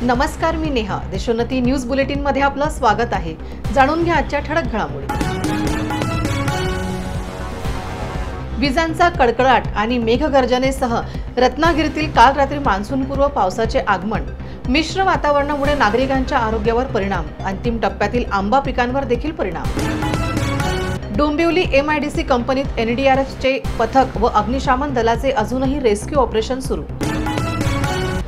नमस्कार, मी Neha. Deshonnati news bulletin मध्ये आपलं स्वागत आहे. जाणून घ्या आजच्या ठळक घडामोडी. विजांचा कडकडाट आणि मेघगर्जनेसह रत्नागिरीतील काल रात्री मान्सूनपूर्व पावसाचे आगमन. मिश्र वातावरणामुळे नागरिकांच्या आरोग्यावर परिणाम. अंतिम टप्प्यातील आंबा पिकांवर देखील परिणाम. डोंबिवली MIDC कंपनीत NDRFचे पथक व अग्निशमन दलाचे अजूनही रेस्क्यू ऑपरेशन सुरू.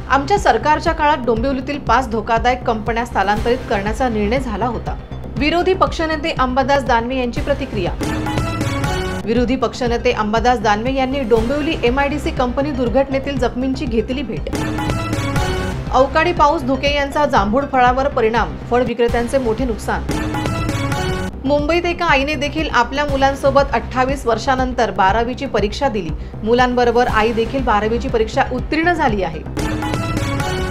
आमच्या सरकारच्या काळात डोंबिवलीतील 5 धोकादायक कंपन्या स्थलांतरित करण्याचा निर्णय झाला होता. विरोधी पक्षनेते अंबादास दानवे यांची प्रतिक्रिया. विरोधी पक्षनेते अंबादास दानवे यांनी डोंबिवली MIDC कंपनी दुर्घटनेतील जखमींची घेतली भेट. अवकाळी पाऊस धुके यांचा जांभूळ फळावर परिणाम. फळ विक्रेत्यांचे मोठे नुकसान. मुंबईत एका आईने देखील आपल्या मुलांसोबत 28 वर्षांनंतर 12वीची परीक्षा दिली. मुलांबरोबर आई देखील 12वीची परीक्षा उत्तीर्ण झाली आहे.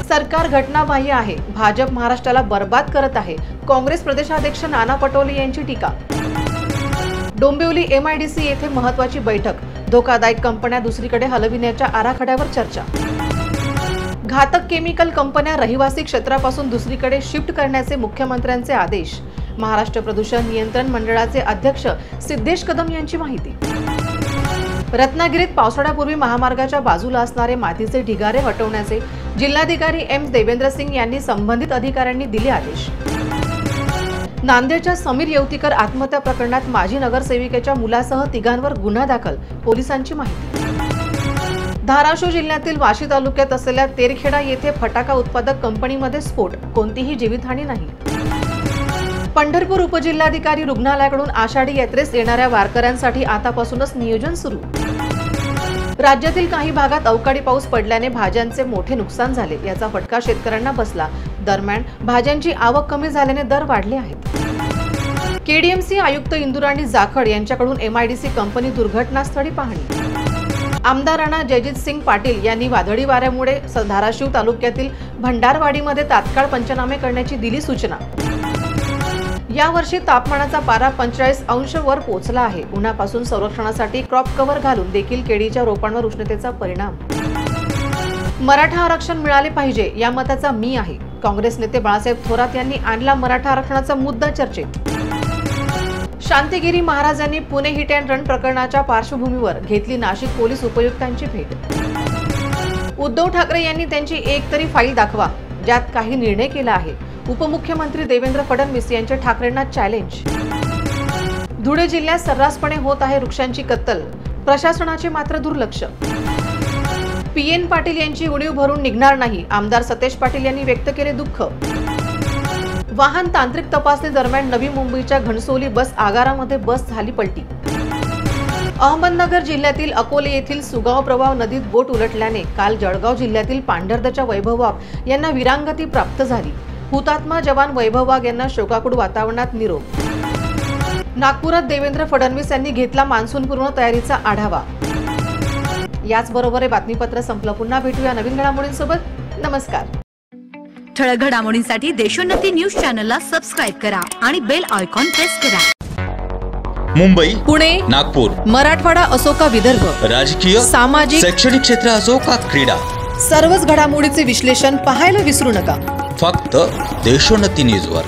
सरकार घटनाबाह्य आहे. भाजप महाराष्ट्राला बर्बाद करत आहे. काँग्रेस प्रदेशाध्यक्ष नाना पटोले यांची टीका. डोंबिवली MIDC येथे महत्त्वाची बैठक. धोकादायक कंपन्या दुसरीकडे हलविण्याच्या आराखड्यावर चर्चा. घातक केमिकल कंपन्या रहिवासी क्षेत्रापासून दुसरीकडे शिफ्ट करण्याचे मुख्यमंत्र्यांचे आदेश. महाराष्ट्र प्रदूषण नियंत्रण मंडळाचे अध्यक्ष सिद्धेश कदम यांची माहिती. रत्नागिरीत पावसाळ्यापूर्वी महामार्गाच्या बाजूला असणारे मातीचे ढिगारे हटवण्याचे जिल्हाधिकारी M देवेंद्र सिंग यांनी संबंधित अधिकाऱ्यांनी दिले आदेश. नांदेडच्या समीर येवतीकर आत्महत्या प्रकरणात माजी नगरसेविकेच्या मुलासह 3 गुन्हा दाखल. पोलिसांची माहिती. धाराशिव जिल्ह्यातील वाशी तालुक्यात असलेल्या तेरखेडा येथे फटाका उत्पादक कंपनीमध्ये स्फोट. कोणतीही जीवितहानी नाही. पंढरपूर उपजिल्हाधिकारी रुग्णालयाकडून आषाढी यात्रेस येणाऱ्या वारकऱ्यांसाठी आतापासूनच नियोजन सुरू. राज्यातील काही भागात अवकाळी पाऊस पडल्याने भाज्यांचे मोठे नुकसान झाले. याचा फटका शेतकऱ्यांना बसला. दरम्यान भाज्यांची आवक कमी झाल्याने दर वाढले आहेत. KDMC आयुक्त इंदुराणी जाखड यांच्याकडून MIDC कंपनी दुर्घटनास्थळी पाहणी. आमदार राणा जयजित सिंग पाटील यांनी वादळी वाऱ्यामुळे धाराशिव तालुक्यातील भंडारवाडीमध्ये तात्काळ पंचनामे करण्याची दिली सूचना. यावर्षी तापमानाचा पारा 45° वर पोहोचला आहे. उन्हापासून संरक्षणासाठी क्रॉप कव्हर घालून देखील केळीच्या रोपांवर उष्णतेचा परिणाम. मराठा आरक्षण मिळाले पाहिजे या मताचा मी आहे. काँग्रेस नेते बाळासाहेब थोरात यांनी आणला मराठा आरक्षणाचा मुद्दा चर्चेत. शांतिगिरी महाराज यांनी पुणे हिट अँड रन प्रकरणाच्या पार्श्वभूमीवर घेतली नाशिक पोलीस उपायुक्तांची भेट. उद्धव ठाकरे यांनी त्यांची एक तरी फाईल दाखवा ज्यात काही निर्णय केला आहे. उपमुख्यमंत्री देवेंद्र फडणवीस यांचे ठाकरेंना चॅलेंज. धुळे जिल्ह्यात सर्रासपणे होत आहे वृक्षांची कत्तल. प्रशासनाचे मात्र दुर्लक्ष. PN पाटील यांची उणीव भरून निघणार नाही. आमदार सतेज पाटील यांनी व्यक्त केले दुःख. वाहन तांत्रिक तपासणी दरम्यान नवी मुंबईच्या घणसोली बस आगारामध्ये बस झाली पलटी. अहमदनगर जिल्ह्यातील अकोले येथील सुगाव प्रवाह नदीत बोट उलटल्याने काल जळगाव जिल्ह्यातील पांढरदच्या वैभव वाघ यांना वीरांगती प्राप्त झाली. हुतात्मा जवान वैभव वाघ यांना शोकाकुळ वातावरणात निरोप. नागपुरात देवेंद्र फडणवीस यांनी घेतला मान्सूनपूर्व तयारीचा आढावा. याचबरोबर हे बातमीपत्र संपलं. पुन्हा भेटूया नवीन घडामोडींसोबत. नमस्कार. ठळक घडामोडींसाठी देशोन्नती न्यूज चॅनलला सबस्क्राइब करा आणि बेल आयकॉन प्रेस करा. मुंबई, पुणे, नागपूर, मराठवाडा असो का विदर्भ, राजकीय, सामाजिक, शैक्षणिक क्षेत्र असो का क्रीडा, सर्वच घडामोडीचे विश्लेषण पाहायला विसरू नका. फक्त देशोन्नती न्यूजवर.